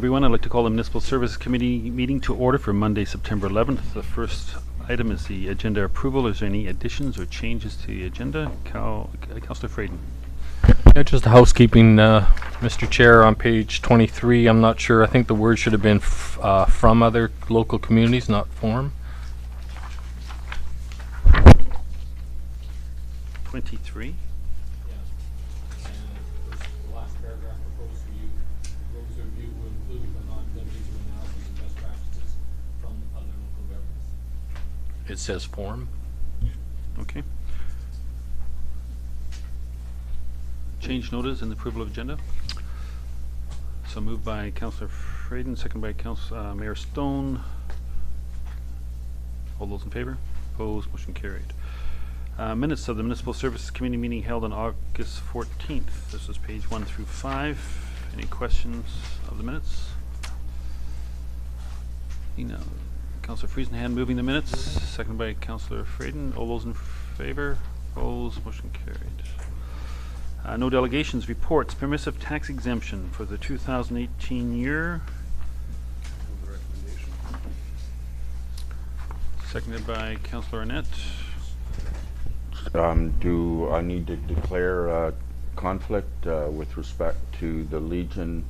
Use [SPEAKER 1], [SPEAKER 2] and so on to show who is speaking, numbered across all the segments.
[SPEAKER 1] Everyone, I'd like to call the Municipal Services Committee meeting to order for Monday, September 11th. The first item is the agenda approval. Is there any additions or changes to the agenda? Councillor Frayden.
[SPEAKER 2] Yeah, just a housekeeping, Mr. Chair, on page 23. I'm not sure. I think the word should have been from other local communities, not form.
[SPEAKER 1] 23.
[SPEAKER 2] Yeah. And the last paragraph proposed for you, Rogues Review will include but not limited to analysis of best practices from other local governments. It says form.
[SPEAKER 1] Okay. Change notice and approval of agenda. So moved by Councillor Frayden, second by Mayor Stone. All those in favor? Opposed? Motion carried. Minutes of the Municipal Services Committee meeting held on August 14th. This is page 1 through 5. Any questions of the minutes? Councillor Friesenhand moving the minutes, seconded by Councillor Frayden. All those in favor? Opposed? Motion carried. No delegations. Reports. Permissive tax exemption for the 2018 year. Seconded by Councillor Arnett.
[SPEAKER 3] Do I need to declare conflict with respect to the Legion,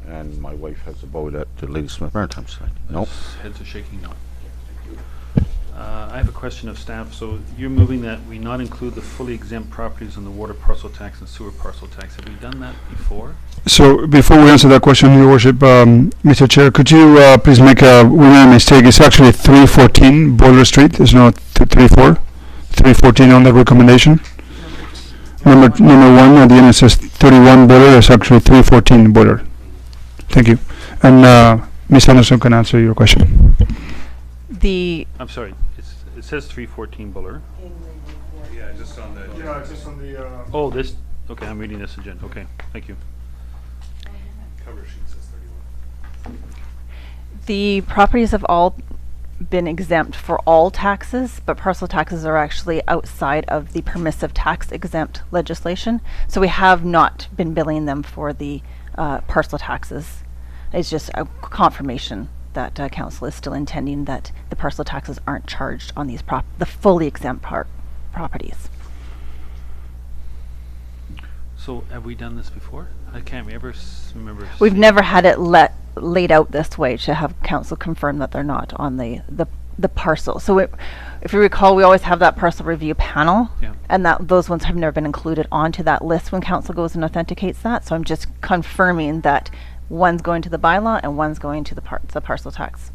[SPEAKER 3] and my wife has a boat at the Ladysmith Maritime site? Nope.
[SPEAKER 1] Heads are shaking no. I have a question of staff. So you're moving that we not include the fully exempt properties in the water parcel tax and sewer parcel tax. Have we done that before?
[SPEAKER 4] So before we answer that question, Your Worship, Mr. Chair, could you please we made a mistake. It's actually 314 Boiler Street. There's no 34. 314 on the recommendation. Number 1 at the end it says 31 boiler. It's actually 314 boiler. Thank you. And Ms. Anderson can answer your question.
[SPEAKER 1] I'm sorry. It says 314 boiler.
[SPEAKER 5] Yeah, just on the.
[SPEAKER 4] Yeah, just on the.
[SPEAKER 1] Oh, this. Okay, I'm reading this agenda. Okay, thank you.
[SPEAKER 5] Cover sheet says 31.
[SPEAKER 6] The properties have all been exempt for all taxes, but parcel taxes are actually outside of the permissive tax exempt legislation. So we have not been billing them for the parcel taxes. It's just a confirmation that council is still intending that the parcel taxes aren't charged on these the fully exempt properties.
[SPEAKER 1] So have we done this before? I can't ever remember.
[SPEAKER 6] We've never had it laid out this way to have council confirm that they're not on the parcel. So if you recall, we always have that parcel review panel, and those ones have never been included onto that list when council goes and authenticates that. So I'm just confirming that one's going to the bylaw and one's going to the parcel tax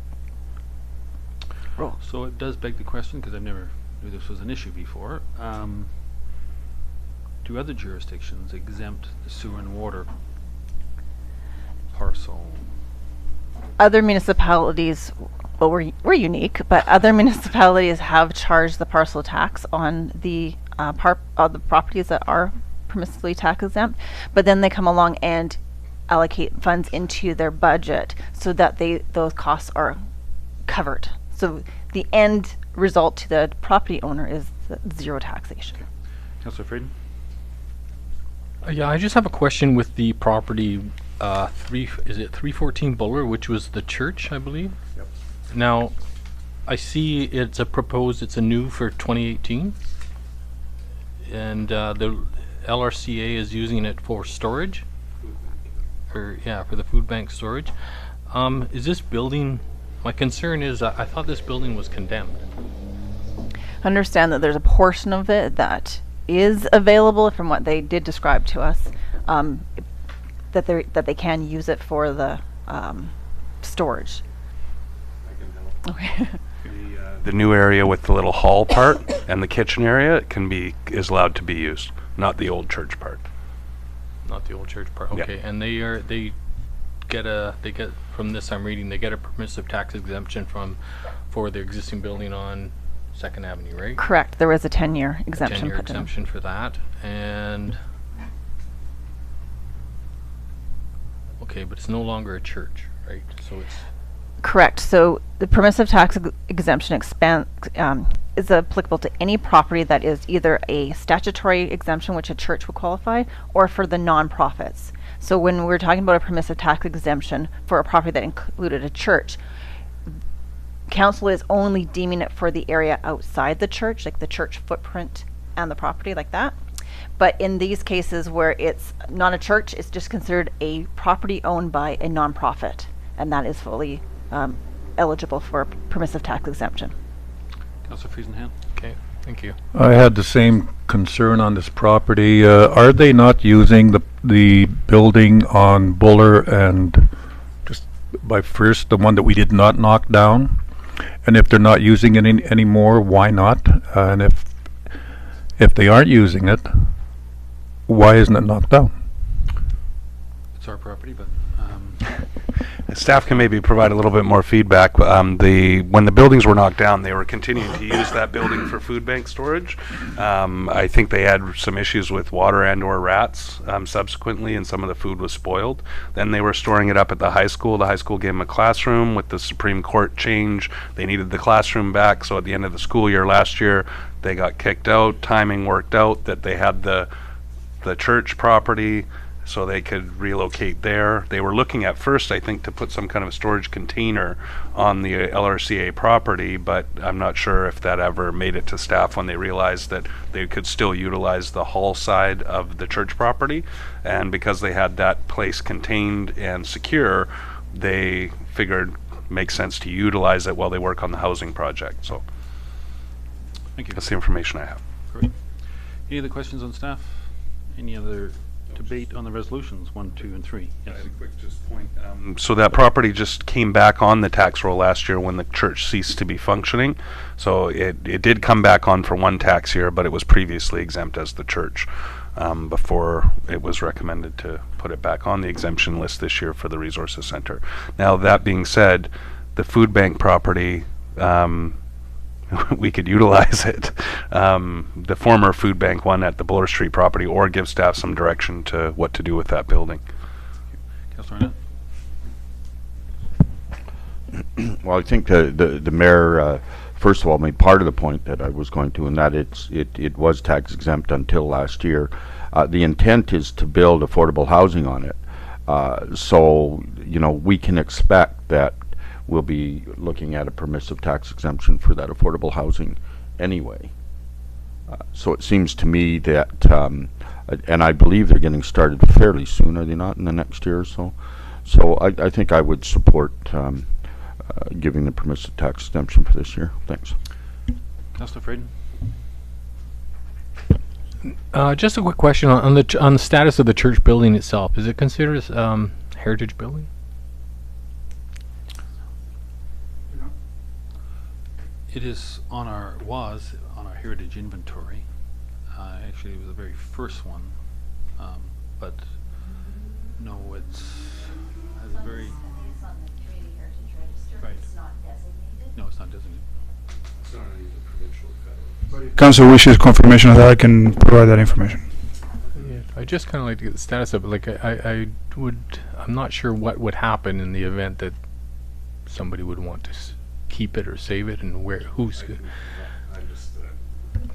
[SPEAKER 6] rule.
[SPEAKER 1] So it does beg the question, because I've never knew this was an issue before. Do other jurisdictions exempt the sewer and water parcel?
[SPEAKER 6] Other municipalities, well, we're unique, but other municipalities have charged the parcel tax on the the properties that are permissively tax exempt, but then they come along and allocate funds into their budget so that those costs are covered. So the end result to the property owner is zero taxation.
[SPEAKER 1] Okay. Councillor Frayden?
[SPEAKER 2] Yeah, I just have a question with the property. Is it 314 Buller, which was the church, I believe?
[SPEAKER 5] Yep.
[SPEAKER 2] Now, I see it's a new for 2018, and the LRCA is using it for storage, for the food bank storage. Is this building? My concern is I thought this building was condemned.
[SPEAKER 6] Understand that there's a portion of it that is available from what they did describe to us. That they can use it for the storage.
[SPEAKER 5] I can help.
[SPEAKER 6] Okay.
[SPEAKER 5] The new area with the little hall part and the kitchen area is allowed to be used, not the old church part.
[SPEAKER 2] Not the old church part.
[SPEAKER 5] Yeah.
[SPEAKER 2] Okay, and they get from this I'm reading, they get a permissive tax exemption for the existing building on 2nd Avenue, right?
[SPEAKER 6] Correct. There was a 10-year exemption.
[SPEAKER 2] 10-year exemption for that, and okay, but it's no longer a church, right? So it's
[SPEAKER 6] correct. So the permissive tax exemption is applicable to any property that is either a statutory exemption, which a church would qualify, or for the non-profits. So when we're talking about a permissive tax exemption for a property that included a church, council is only deeming it for the area outside the church, like the church footprint and the property like that. But in these cases where it's not a church, it's just considered a property owned by a nonprofit, and that is fully eligible for permissive tax exemption.
[SPEAKER 1] Councillor Friesenhan.
[SPEAKER 2] Okay, thank you.
[SPEAKER 7] I had the same concern on this property. Are they not using the building on Buller and just by first, the one that we did not knock down? And if they're not using it anymore, why not? And if they aren't using it, why isn't it knocked down?
[SPEAKER 1] It's our property, but
[SPEAKER 5] Staff can maybe provide a little bit more feedback. When the buildings were knocked down, they were continuing to use that building for food bank storage. I think they had some issues with water and/or rats subsequently, and some of the food was spoiled. Then they were storing it up at the high school. The high school gave them a classroom. With the Supreme Court change, they needed the classroom back. So at the end of the school year last year, they got kicked out. Timing worked out that they had the church property, so they could relocate there. They were looking at first, I think, to put some kind of a storage container on the LRCA property, but I'm not sure if that ever made it to staff when they realized that they could still utilize the hall side of the church property. And because they had that place contained and secure, they figured it makes sense to utilize it while they work on the housing project. So
[SPEAKER 1] thank you.
[SPEAKER 5] that's the information I have.
[SPEAKER 1] Great. Any other questions on staff? Any other debate on the resolutions 1, 2, and 3? Yes.
[SPEAKER 5] I had a quick just point. So that property just came back on the tax roll last year when the church ceased to be functioning. So it did come back on for one tax year, but it was previously exempt as the church before it was recommended to put it back on the exemption list this year for the Resources Center. Now, that being said, the food bank property, we could utilize it, the former food bank one at the Buller Street property, or give staff some direction to what to do with that building.
[SPEAKER 1] Councillor Arnett?
[SPEAKER 3] Well, I think the mayor, first of all, made part of the point that I was going to, and that it was tax exempt until last year. The intent is to build affordable housing on it. So, you know, we can expect that we'll be looking at a permissive tax exemption for that affordable housing anyway. So it seems to me that, and I believe they're getting started fairly soon, are they not, in the next year or so? So I think I would support giving the permissive tax exemption for this year. Thanks.
[SPEAKER 1] Councillor Frayden?
[SPEAKER 2] Just a quick question on the status of the church building itself. Is it considered heritage building?
[SPEAKER 1] It is was on our heritage inventory. Actually, it was the very first one, but no, it's has a very
[SPEAKER 8] It's on the Community Heritage Register.
[SPEAKER 1] Right.
[SPEAKER 8] It's not designated.
[SPEAKER 1] no, it's not designated.
[SPEAKER 5] It's not either provincial or federal.
[SPEAKER 4] Council wishes confirmation of that, I can provide that information.
[SPEAKER 2] Yeah, I just kind of like to get the status of it. Like I'm not sure what would happen in the event that somebody would want to keep it or save it, and who's
[SPEAKER 5] I'm just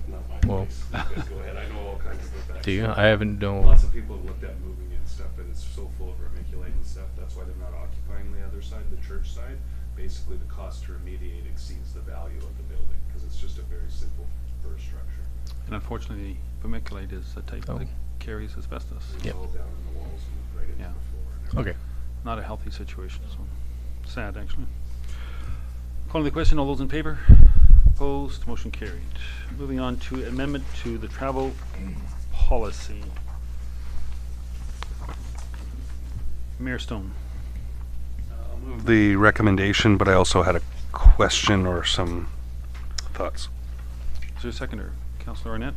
[SPEAKER 5] not my
[SPEAKER 2] Well.
[SPEAKER 5] place. You guys go ahead. I know all kinds of stuff.
[SPEAKER 2] do you? I haven't known.
[SPEAKER 5] Lots of people have looked at moving it and stuff, but it's so full of vermiculite and stuff. That's why they're not occupying the other side, the church side. Basically, the cost to remediate exceeds the value of the building because it's just a very simple first structure.
[SPEAKER 1] And unfortunately, vermiculite is a type
[SPEAKER 2] Oh.
[SPEAKER 1] that carries asbestos.
[SPEAKER 5] It's
[SPEAKER 2] Yep.
[SPEAKER 5] all down in the walls and right into
[SPEAKER 1] Yeah.
[SPEAKER 5] the floor.
[SPEAKER 2] Okay.
[SPEAKER 1] Not a healthy situation, so sad, actually. Calling the question, all those in favor? Opposed? Motion carried. Moving on to amendment to the travel policy. Mayor Stone.
[SPEAKER 5] I'll move the recommendation, but I also had a question or some thoughts.
[SPEAKER 1] Is there a seconder? Councillor Arnett?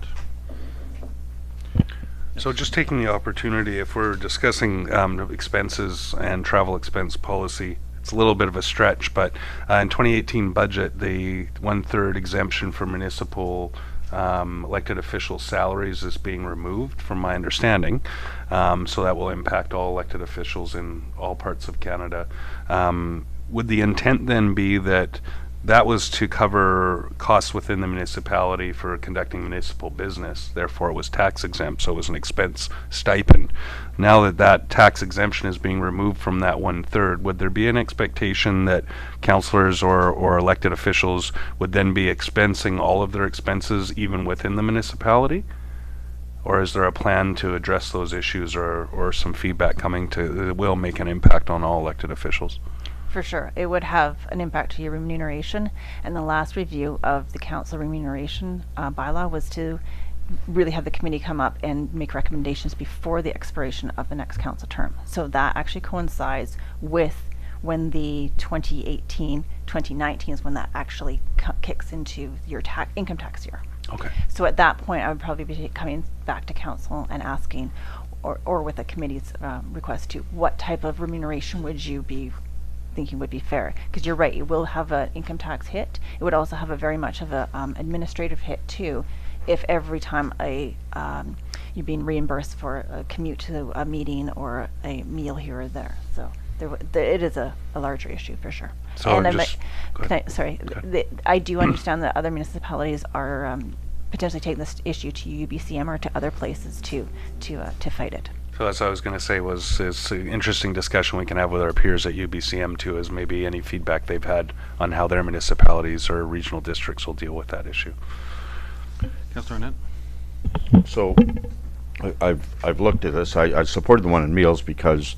[SPEAKER 5] So just taking the opportunity, if we're discussing expenses and travel expense policy, it's a little bit of a stretch, but in 2018 budget, the 1/3 exemption for municipal elected official salaries is being removed, from my understanding. So that will impact all elected officials in all parts of Canada. Would the intent then be that that was to cover costs within the municipality for conducting municipal business. Therefore, it was tax exempt, so it was an expense stipend. Now that that tax exemption is being removed from that 1/3, would there be an expectation that councillors or elected officials would then be expensing all of their expenses even within the municipality? Or is there a plan to address those issues, or some feedback coming to that will make an impact on all elected officials?
[SPEAKER 6] For sure, it would have an impact to your remuneration, and the last review of the council remuneration bylaw was to really have the committee come up and make recommendations before the expiration of the next council term. So that actually coincides with when the 2018, 2019 is when that actually kicks into your income tax year.
[SPEAKER 5] Okay.
[SPEAKER 6] So at that point, I would probably be coming back to council and asking, or with the committee's request to, what type of remuneration would you be thinking would be fair? Because you're right, it will have an income tax hit. It would also have a very much of a administrative hit too, if every time you're being reimbursed for a commute to a meeting or a meal here or there. So it is a larger issue for sure.
[SPEAKER 5] So
[SPEAKER 6] and I do understand that other municipalities are potentially taking this issue to UBCM or to other places to fight it.
[SPEAKER 5] So that's what I was going to say, is an interesting discussion we can have with our peers at UBCM too, is maybe any feedback they've had on how their municipalities or regional districts will deal with that issue.
[SPEAKER 1] Councillor Arnett?
[SPEAKER 3] So I've looked at this. I supported the one in Meals because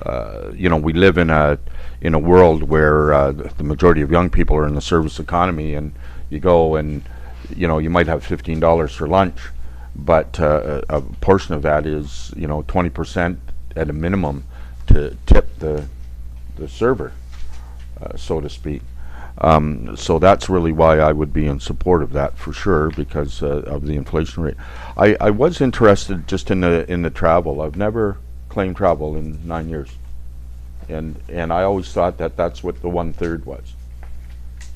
[SPEAKER 3] we live in a world where the majority of young people are in the service economy, and you go and you might have $15 for lunch, but a portion of that is 20% at a minimum to tip the server, so to speak. So that's really why I would be in support of that for sure, because of the inflation rate. I was interested just in the travel. I've never claimed travel in 9 years, and I always thought that that's what the 1/3 was.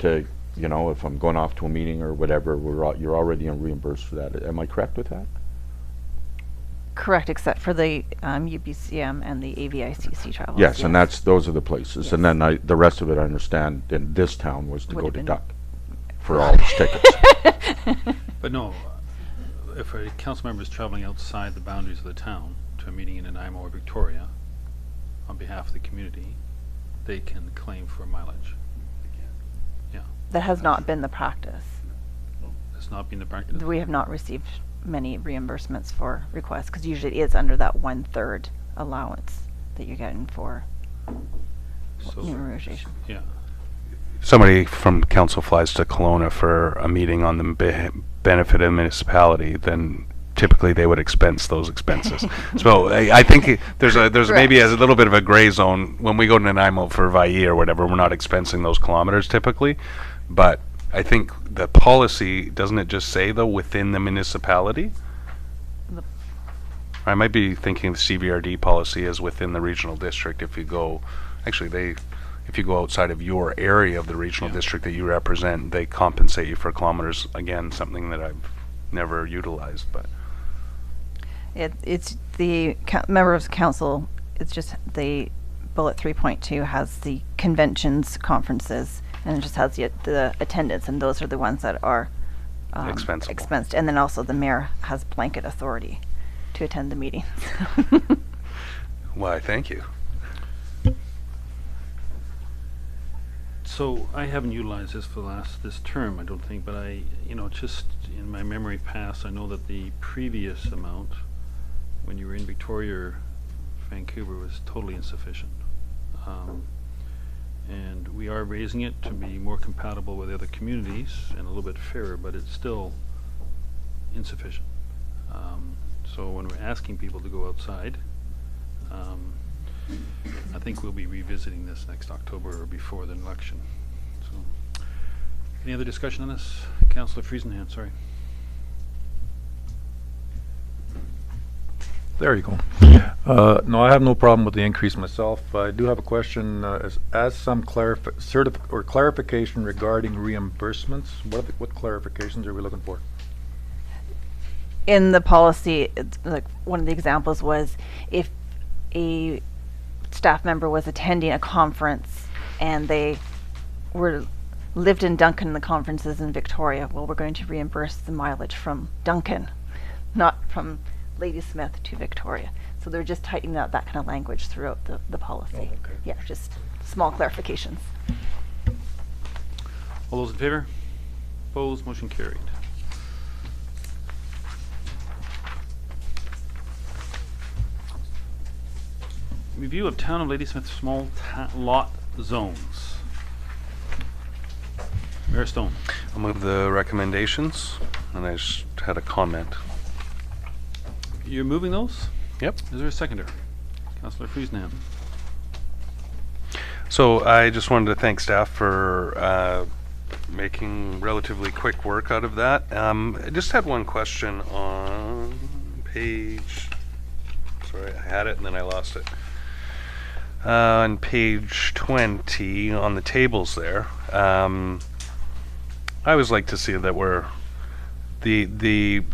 [SPEAKER 3] To if I'm going off to a meeting or whatever, you're already reimbursed for that. Am I correct with that?
[SPEAKER 6] Correct, except for the UBCM and the AVICC travel.
[SPEAKER 3] Yes, and those are the places.
[SPEAKER 6] Yes.
[SPEAKER 3] And then the rest of it, I understand, in this town was to
[SPEAKER 6] Would
[SPEAKER 3] go
[SPEAKER 6] have
[SPEAKER 3] to
[SPEAKER 6] been-
[SPEAKER 3] Duck for all its tickets.
[SPEAKER 1] But no, if a council member is traveling outside the boundaries of the town to a meeting in Nanaimo or Victoria on behalf of the community, they can claim for mileage. Yeah,
[SPEAKER 6] That has not been the practice.
[SPEAKER 1] that's not been the practice.
[SPEAKER 6] We have not received many reimbursements for requests, because usually it is under that 1/3 allowance that you're getting for
[SPEAKER 1] So,
[SPEAKER 6] remuneration.
[SPEAKER 1] yeah.
[SPEAKER 5] Somebody from council flies to Kelowna for a meeting on the benefit of the municipality, then typically they would expense those expenses. So I think there's maybe a little bit of a gray zone. When we go to Nanaimo for VIE or whatever, we're not expensing those kilometers typically, but I think the policy, doesn't it just say though within the municipality? I might be thinking the CVRD policy is within the regional district. If you go, if you go outside of your area of the regional district that you represent, they compensate you for kilometers. Again, something that I've never utilized, but
[SPEAKER 6] It's the members of council. It's just the bullet 3.2 has the conventions, conferences, and it just has the attendance, and those are the ones that are
[SPEAKER 5] Expensable.
[SPEAKER 6] expensed. And then also the mayor has blanket authority to attend the meetings.
[SPEAKER 5] why, thank you.
[SPEAKER 1] So I haven't utilized this for this term, I don't think, but just in my memory past, I know that the previous amount, when you were in Victoria or Vancouver, was totally insufficient. And we are raising it to be more compatible with other communities and a little bit fairer, but it's still insufficient. So when we're asking people to go outside, I think we'll be revisiting this next October or before the election. So, any other discussion on this? Councillor Friesenhand, sorry.
[SPEAKER 7] There you go. No, I have no problem with the increase myself. I do have a question, as some clarification regarding reimbursements. What clarifications are we looking for?
[SPEAKER 6] In the policy, it's like one of the examples was if a staff member was attending a conference and they were lived in Duncan, the conferences in Victoria. Well, we're going to reimburse the mileage from Duncan, not from Ladysmith to Victoria. So they're just tightening up that kind of language throughout the policy. Yeah, just small clarifications.
[SPEAKER 1] All those in favor? Opposed? Motion carried. Review of Town of Ladysmith small lot zones. Mayor Stone.
[SPEAKER 5] I'll move the recommendations, and I just had a comment.
[SPEAKER 1] You're moving those?
[SPEAKER 5] Yep.
[SPEAKER 1] Is there a seconder? Councillor Friesenham.
[SPEAKER 5] So I just wanted to thank staff for making relatively quick work out of that. I just had one question on page, sorry, I had it and then I lost it. On page 20, on the tables there, I always like to see that we're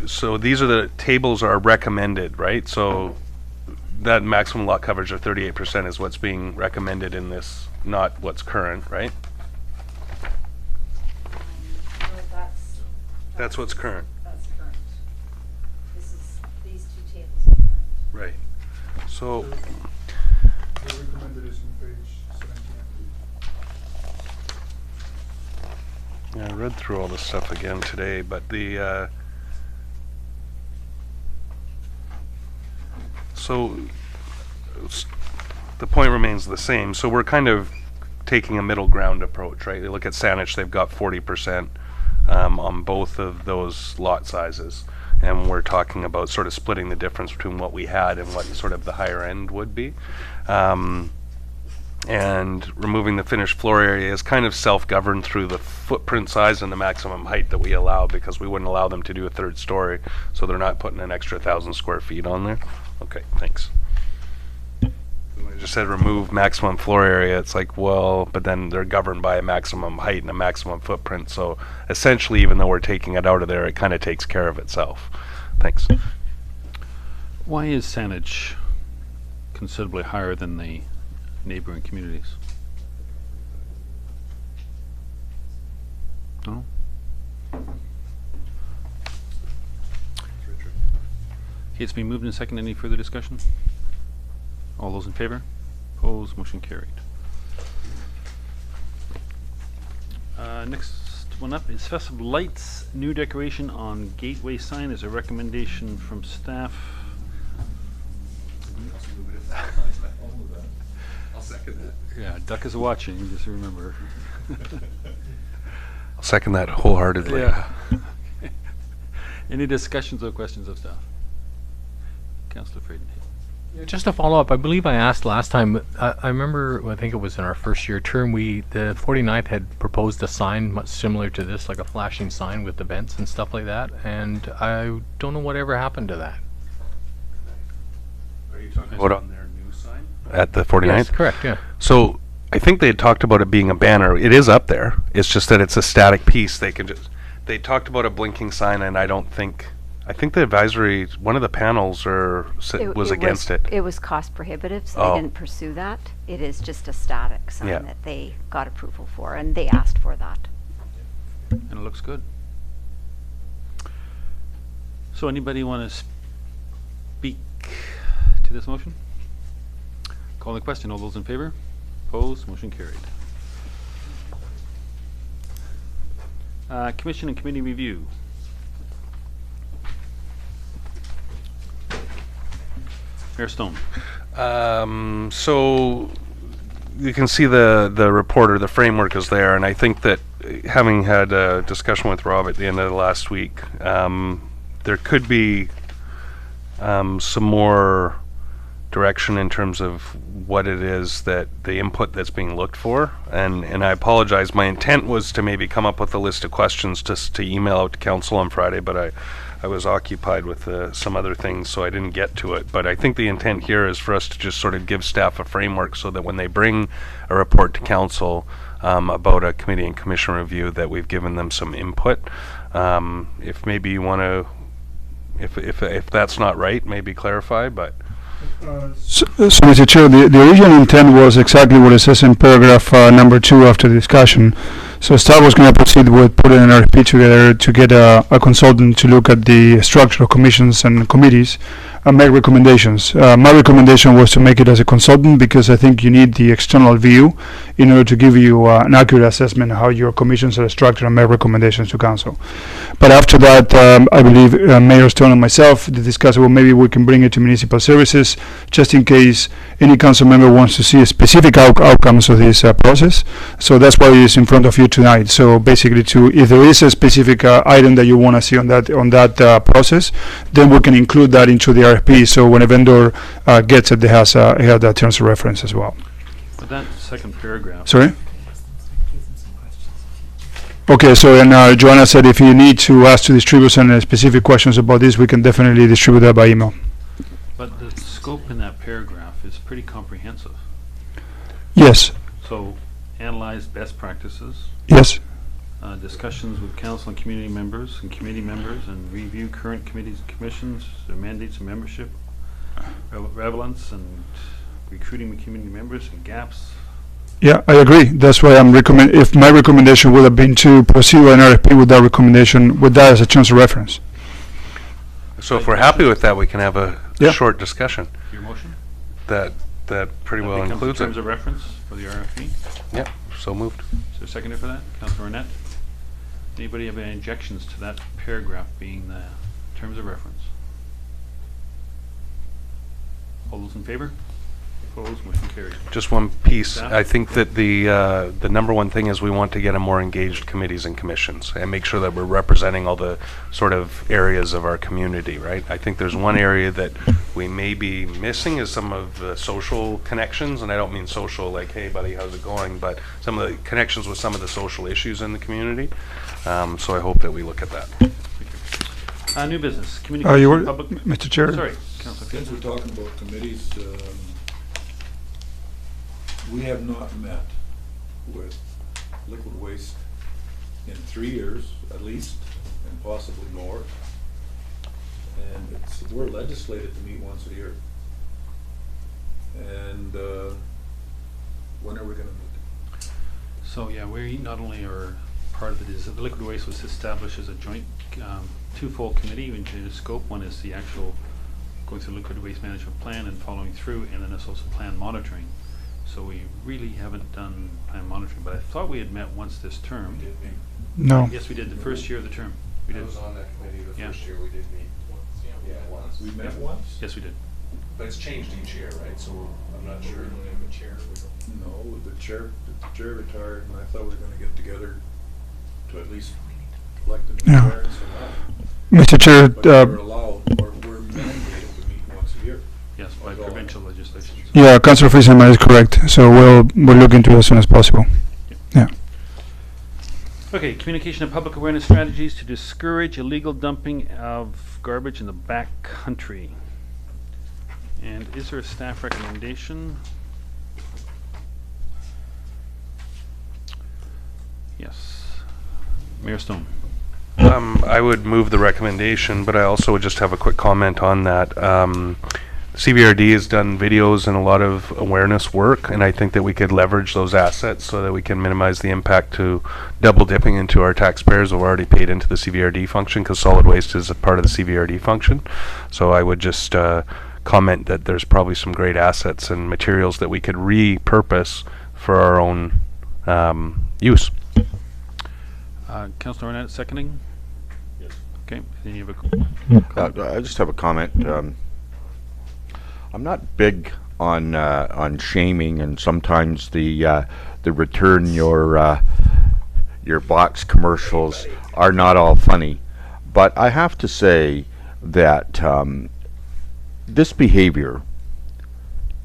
[SPEAKER 5] so these are the tables are recommended, right? So that maximum lot coverage of 38% is what's being recommended in this, not what's current, right?
[SPEAKER 8] No,
[SPEAKER 5] That's what's current.
[SPEAKER 8] That's current. This is, these two tables are current.
[SPEAKER 5] Right. So,
[SPEAKER 4] The recommended is on page 17.
[SPEAKER 5] yeah, I read through all this stuff again today, but so the point remains the same. So we're kind of taking a middle ground approach, right? You look at Saanich, they've got 40% on both of those lot sizes. And we're talking about sort of splitting the difference between what we had and what sort of the higher end would be. And removing the finished floor area is kind of self-governed through the footprint size and the maximum height that we allow, because we wouldn't allow them to do a third story, so they're not putting an extra 1,000 square feet on there. Okay, thanks. When I just said remove maximum floor area, it's like, well, but then they're governed by a maximum height and a maximum footprint, so essentially, even though we're taking it out of there, it kind of takes care of itself. Thanks.
[SPEAKER 1] Why is Saanich considerably higher than the neighboring communities? No? Okay, it's been moved and seconded. Any further discussion? All those in favor? Opposed? Motion carried. Next one up is Festive Lights new decoration on gateway sign. Is a recommendation from staff.
[SPEAKER 5] I'll second that.
[SPEAKER 1] Yeah, Duck is watching, just remember.
[SPEAKER 5] I'll second that wholeheartedly.
[SPEAKER 1] Yeah. Any discussions or questions of staff? Councillor Friedenham.
[SPEAKER 2] Just to follow up, I believe I asked last time, I remember, I think it was in our first year term, the 49th had proposed a sign much similar to this, like a flashing sign with events and stuff like that, and I don't know whatever happened to that.
[SPEAKER 5] Are you talking about on their new sign? At the 49th?
[SPEAKER 2] Yes, correct, yeah.
[SPEAKER 5] So I think they had talked about it being a banner. It is up there. It's just that it's a static piece. They talked about a blinking sign, and I think the advisory, one of the panels was against it.
[SPEAKER 9] It was cost prohibitive, so
[SPEAKER 5] Oh.
[SPEAKER 9] they didn't pursue that. It is just a static sign
[SPEAKER 5] Yeah.
[SPEAKER 9] that they got approval for, and they asked for that.
[SPEAKER 1] And it looks good. So anybody want to speak to this motion? Call the question. All those in favor? Opposed? Motion carried. Commission and committee review. Mayor Stone.
[SPEAKER 5] So you can see the report or the framework is there, and I think that having had a discussion with Rob at the end of the last week, there could be some more direction in terms of what it is that the input that's being looked for, and I apologize. My intent was to maybe come up with a list of questions to email out to council on Friday, but I was occupied with some other things, so I didn't get to it. But I think the intent here is for us to just sort of give staff a framework so that when they bring a report to council about a committee and commission review, that we've given them some input. If maybe you want to, if that's not right, maybe clarify, but
[SPEAKER 4] So, Mr. Chair, the original intent was exactly what it says in paragraph number 2 after the discussion. So staff was going to proceed with putting an RFP together to get a consultant to look at the structure of commissions and committees and make recommendations. My recommendation was to make it as a consultant because I think you need the external view in order to give you an accurate assessment of how your commissions are structured and make recommendations to council. But after that, I believe Mayor Stone and myself discussed, well, maybe we can bring it to municipal services just in case any council member wants to see a specific outcomes of this process. So that's why it is in front of you tonight. So basically, if there is a specific item that you want to see on that process, then we can include that into the RFP. So when a vendor gets it, they have that terms of reference as well.
[SPEAKER 1] But that second paragraph.
[SPEAKER 4] Sorry. Okay, so and Joanna said if you need to ask to distribute some specific questions about this, we can definitely distribute that by email.
[SPEAKER 1] But the scope in that paragraph is pretty comprehensive.
[SPEAKER 4] Yes.
[SPEAKER 1] So, analyze best practices,
[SPEAKER 4] Yes.
[SPEAKER 1] discussions with council and community members and committee members, and review current committees and commissions, their mandates and membership, relevance and recruiting the community members and gaps.
[SPEAKER 4] Yeah, I agree. That's why I'm if my recommendation would have been to proceed with an RFP with that recommendation, with that as a terms of reference.
[SPEAKER 5] So if we're happy with that, we can have a
[SPEAKER 4] Yeah.
[SPEAKER 5] short discussion.
[SPEAKER 1] Your motion?
[SPEAKER 5] That pretty
[SPEAKER 1] That
[SPEAKER 5] well
[SPEAKER 1] becomes
[SPEAKER 5] includes
[SPEAKER 1] terms
[SPEAKER 5] it.
[SPEAKER 1] of reference for the RFP.
[SPEAKER 5] Yep, so moved.
[SPEAKER 1] Is there a seconder for that? Councilor Arnett? Anybody have any objections to that paragraph being the terms of reference? All those in favor? Opposed? Motion carried.
[SPEAKER 5] Just one piece.
[SPEAKER 1] Staff?
[SPEAKER 5] I think that the number one thing is we want to get a more engaged committees and commissions and make sure that we're representing all the sort of areas of our community, right? I think there's one area that we may be missing is some of the social connections, and I don't mean social like, hey buddy, how's it going, but some of the connections with some of the social issues in the community. So I hope that we look at that.
[SPEAKER 1] New business.
[SPEAKER 4] You
[SPEAKER 1] Communication
[SPEAKER 4] were,
[SPEAKER 1] public.
[SPEAKER 4] Mr. Chair.
[SPEAKER 1] Sorry, Councilor
[SPEAKER 10] Since
[SPEAKER 1] Fields.
[SPEAKER 10] we're talking about committees, we have not met with liquid waste in 3 years at least, and possibly more. And we're legislated to meet once a year. And when are we gonna meet?
[SPEAKER 1] So, yeah, we not only are part of it, is that the liquid waste was established as a joint twofold committee into the scope. One is the actual going through the liquid waste management plan and following through, and then there's also plan monitoring. So we really haven't done plan monitoring, but I thought we had met once this term.
[SPEAKER 4] No.
[SPEAKER 1] Yes, we did, the first year of the term. We did.
[SPEAKER 11] I was on that committee the
[SPEAKER 1] Yeah.
[SPEAKER 11] first year we did meet. Yeah, once.
[SPEAKER 10] We met
[SPEAKER 1] Yeah.
[SPEAKER 10] once?
[SPEAKER 1] Yes, we did.
[SPEAKER 11] But it's changed each year, right? So I'm not sure.
[SPEAKER 10] No, the chair retired, and I thought we were gonna get together to at least elect a new
[SPEAKER 4] Yeah.
[SPEAKER 10] chair and so on.
[SPEAKER 4] Mr. Chair,
[SPEAKER 10] But we're allowed, or we're mandated to meet once a year.
[SPEAKER 1] Yes, by
[SPEAKER 10] Like all-
[SPEAKER 1] provincial legislation. So-
[SPEAKER 4] yeah, Councilor Friesen is correct. So we'll look into it as soon as possible. Yeah.
[SPEAKER 1] Okay, communication and public awareness strategies to discourage illegal dumping of garbage in the back country. And is there a staff recommendation? Yes. Mayor Stone.
[SPEAKER 5] I would move the recommendation, but I also would just have a quick comment on that. CVRD has done videos and a lot of awareness work, and I think that we could leverage those assets so that we can minimize the impact to double dipping into our taxpayers who have already paid into the CVRD function, because solid waste is a part of the CVRD function. So I would just comment that there's probably some great assets and materials that we could repurpose for our own use.
[SPEAKER 1] Councilor Arnett seconding?
[SPEAKER 11] Yes.
[SPEAKER 1] Okay, any other
[SPEAKER 3] I just have a comment. I'm not big on shaming, and sometimes the return your box commercials are not all funny. But I have to say that this behavior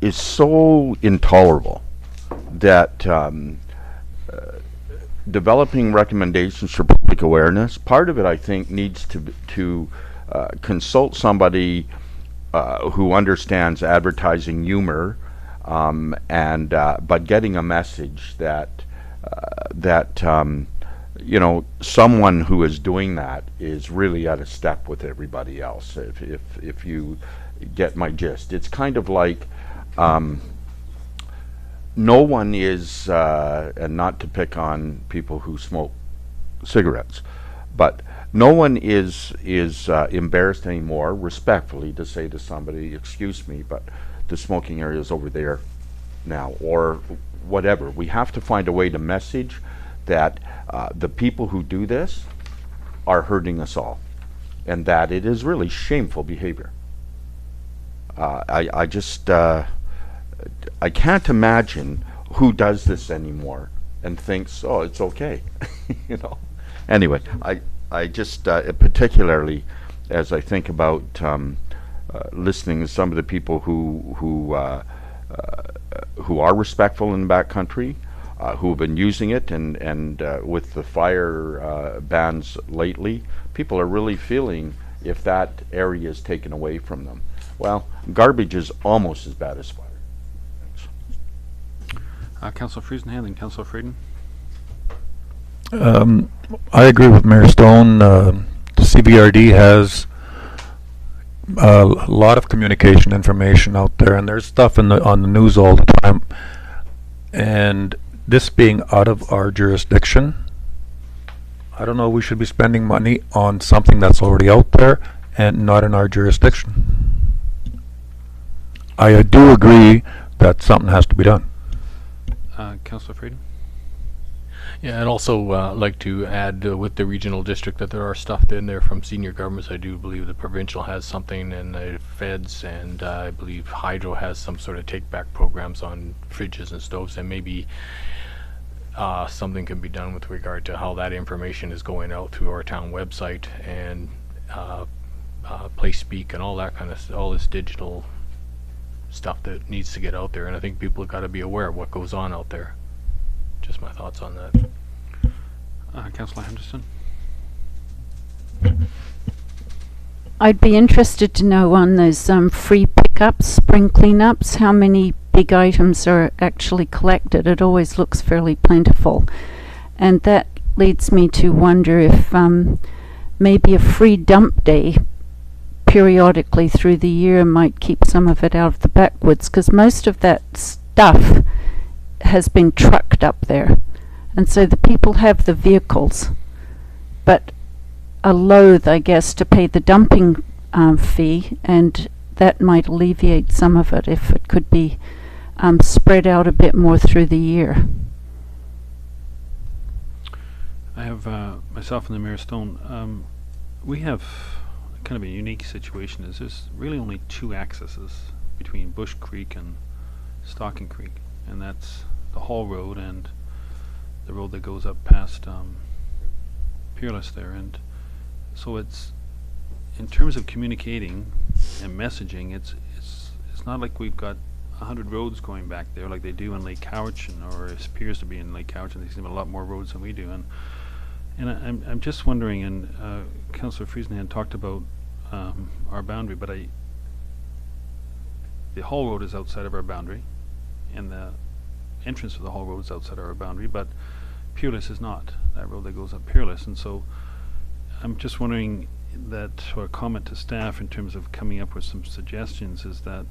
[SPEAKER 3] is so intolerable that developing recommendations for public awareness, part of it I think needs to consult somebody who understands advertising humor, but getting a message that someone who is doing that is really out of step with everybody else. If you get my gist. It's kind of like no one is, and not to pick on people who smoke cigarettes, but no one is embarrassed anymore, respectfully, to say to somebody, excuse me, but the smoking area is over there now, or whatever. We have to find a way to message that the people who do this are hurting us all, and that it is really shameful behavior. I just I can't imagine who does this anymore and thinks, oh, it's okay. You know. Anyway, I just particularly as I think about listening to some of the people who are respectful in the backcountry, who have been using it, and with the fire bans lately, people are really feeling if that area is taken away from them. Well, garbage is almost as bad as fire.
[SPEAKER 1] Councillor Friesenhand and Councillor Freedon.
[SPEAKER 7] I agree with Mayor Stone. The CBRD has a lot of communication information out there, and there's stuff on the news all the time. And this being out of our jurisdiction, I don't know, we should be spending money on something that's already out there and not in our jurisdiction. I do agree that something has to be done.
[SPEAKER 1] Councillor Freedon.
[SPEAKER 2] Yeah, and also like to add with the regional district that there are stuff in there from senior governments. I do believe the provincial has something, and the feds, and I believe Hydro has some sort of take-back programs on fridges and stoves, and maybe something can be done with regard to how that information is going out through our town website and Play Speak and all that kind of all this digital stuff that needs to get out there. And I think people have got to be aware of what goes on out there. Just my thoughts on that.
[SPEAKER 1] Councillor Henderson.
[SPEAKER 12] I'd be interested to know on those free pickups, spring cleanups, how many big items are actually collected. It always looks fairly plentiful. And that leads me to wonder if maybe a free dump day periodically through the year might keep some of it out of the backwoods, because most of that stuff has been trucked up there, and so the people have the vehicles but are loath, I guess, to pay the dumping fee, and that might alleviate some of it if it could be spread out a bit more through the year.
[SPEAKER 1] I have myself and the Mayor Stone. We have kind of a unique situation. Is there's really only two accesses between Bush Creek and Stocking Creek, and that's the Hall Road and the road that goes up past Peerless there. And so it's, in terms of communicating and messaging, it's not like we've got 100 roads going back there like they do in Lake Cowichan, or it appears to be in Lake Cowichan. They seem a lot more roads than we do. And I'm just wondering, and Councillor Friesenhand talked about our boundary, but the Hall Road is outside of our boundary, and the entrance to the Hall Road is outside of our boundary, but Peerless is not, that road that goes up Peerless. And so I'm just wondering that, or a comment to staff in terms of coming up with some suggestions, is that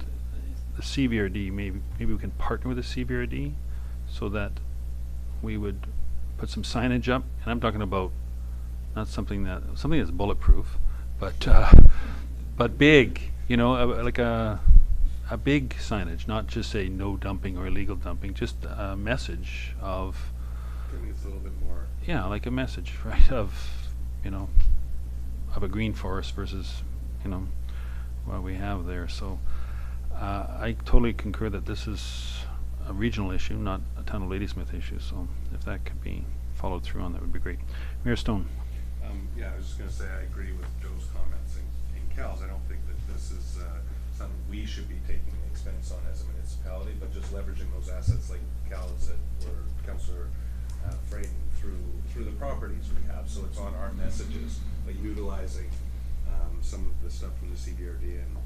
[SPEAKER 1] the CVRD, maybe we can partner with the CVRD so that we would put some signage up, and I'm talking about not something that's bulletproof, but big, you know, like a big signage, not just say no dumping or illegal dumping, just a message of,
[SPEAKER 11] I think it's a little bit more.
[SPEAKER 1] yeah, like a message, right, of, you know, of a green forest versus, you know, what we have there. So I totally concur that this is a regional issue, not a town of Ladysmith issue. So if that could be followed through on, that would be great. Mayor Stone.
[SPEAKER 11] Yeah, I was just going to say I agree with Joe's comments in Cal's. I don't think that this is something we should be taking the expense on as a municipality, but just leveraging those assets like Cal said, or Councillor Frayden, through the properties we have. So it's on our messages, but utilizing some of the stuff from the CBRD and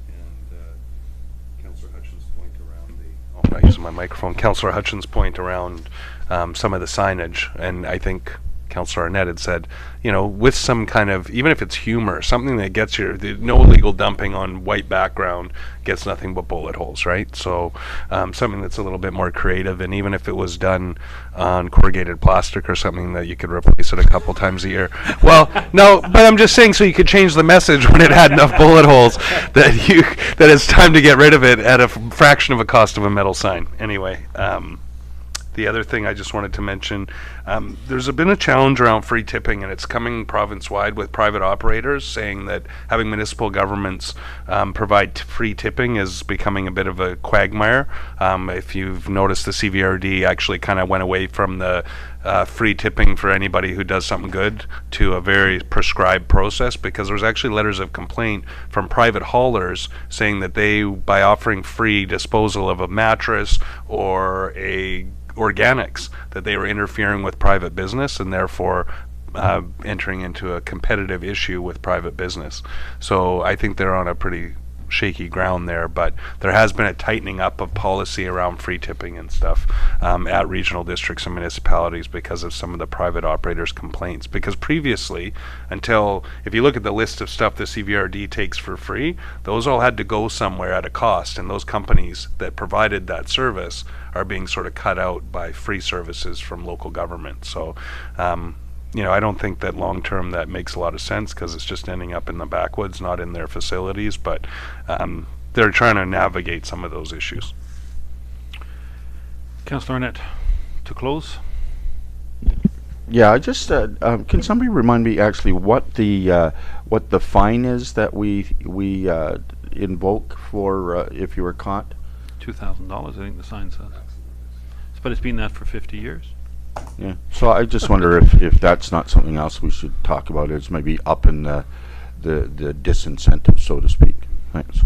[SPEAKER 11] Councillor Hutchins' point around the. I'm not using my microphone. Councillor Hutchins' point around some of the signage, and I think
[SPEAKER 5] Councillor Arnett had said, you know, with some kind of, even if it's humor, something that gets your, no illegal dumping on white background gets nothing but bullet holes, right? So something that's a little bit more creative, and even if it was done on corrugated plastic or something that you could replace it a couple times a year. Well, no, but I'm just saying, so you could change the message when it had enough bullet holes that it's time to get rid of it at a fraction of a cost of a metal sign. Anyway, the other thing I just wanted to mention, there's been a challenge around free tipping, and it's coming province-wide with private operators saying that having municipal governments provide free tipping is becoming a bit of a quagmire. If you've noticed, the CVRD actually kind of went away from the free tipping for anybody who does something good to a very prescribed process, because there's actually letters of complaint from private haulers saying that they, by offering free disposal of a mattress or a organics, that they were interfering with private business and therefore entering into a competitive issue with private business. So I think they're on a pretty shaky ground there, but there has been a tightening up of policy around free tipping and stuff at regional districts and municipalities because of some of the private operators' complaints. Because previously, until, if you look at the list of stuff the CVRD takes for free, those all had to go somewhere at a cost, and those companies that provided that service are being sort of cut out by free services from local government. So you know, I don't think that long term that makes a lot of sense, because it's just ending up in the backwoods, not in their facilities. But they're trying to navigate some of those issues.
[SPEAKER 1] Councillor Arnett, to close.
[SPEAKER 3] Yeah, I just can somebody remind me actually what the fine is that we invoke for if you were caught?
[SPEAKER 1] $2,000, I think the sign says. But it's been that for 50 years.
[SPEAKER 3] Yeah. So I just wonder if that's not something else we should talk about, is maybe up in the disincentive, so to speak. Thanks.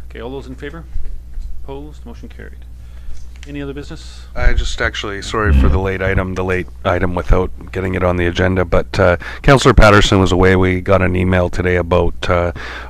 [SPEAKER 1] Okay, all those in favor? Opposed? Motion carried. Any other business?
[SPEAKER 5] I just actually, sorry for the late item without getting it on the agenda, but Councillor Patterson was away. We got an email today about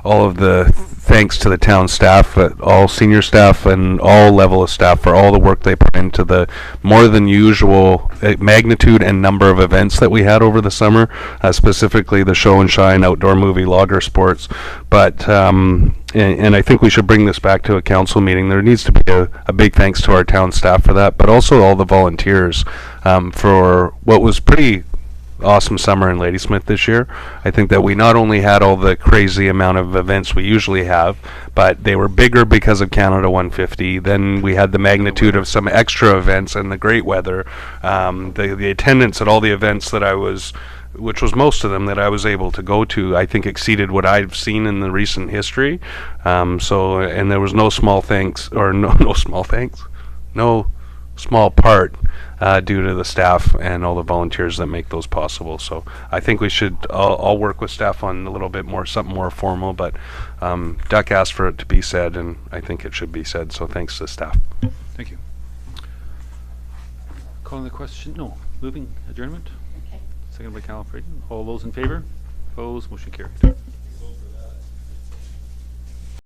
[SPEAKER 5] all of the thanks to the town staff, all senior staff and all level of staff for all the work they put into the more than usual magnitude and number of events that we had over the summer, specifically the Show and Shine, outdoor movie, logger sports. But and I think we should bring this back to a council meeting. There needs to be a big thanks to our town staff for that, but also all the volunteers for what was pretty awesome summer in Ladysmith this year. I think that we not only had all the crazy amount of events we usually have, but they were bigger because of Canada 150. Then we had the magnitude of some extra events and the great weather. The attendance at all the events that I was, which was most of them that I was able to go to, I think exceeded what I've seen in the recent history. So, and there was no small thanks, or no small part due to the staff and all the volunteers that make those possible. So I think we should all work with staff on a little bit more, something more formal, but Duck asked for it to be said, and I think it should be said, so thanks to staff.
[SPEAKER 1] Thank you. Calling the question, no, moving adjournment.
[SPEAKER 8] Okay.
[SPEAKER 1] Second by Cal Fraden. All those in favor? Opposed? Motion carried.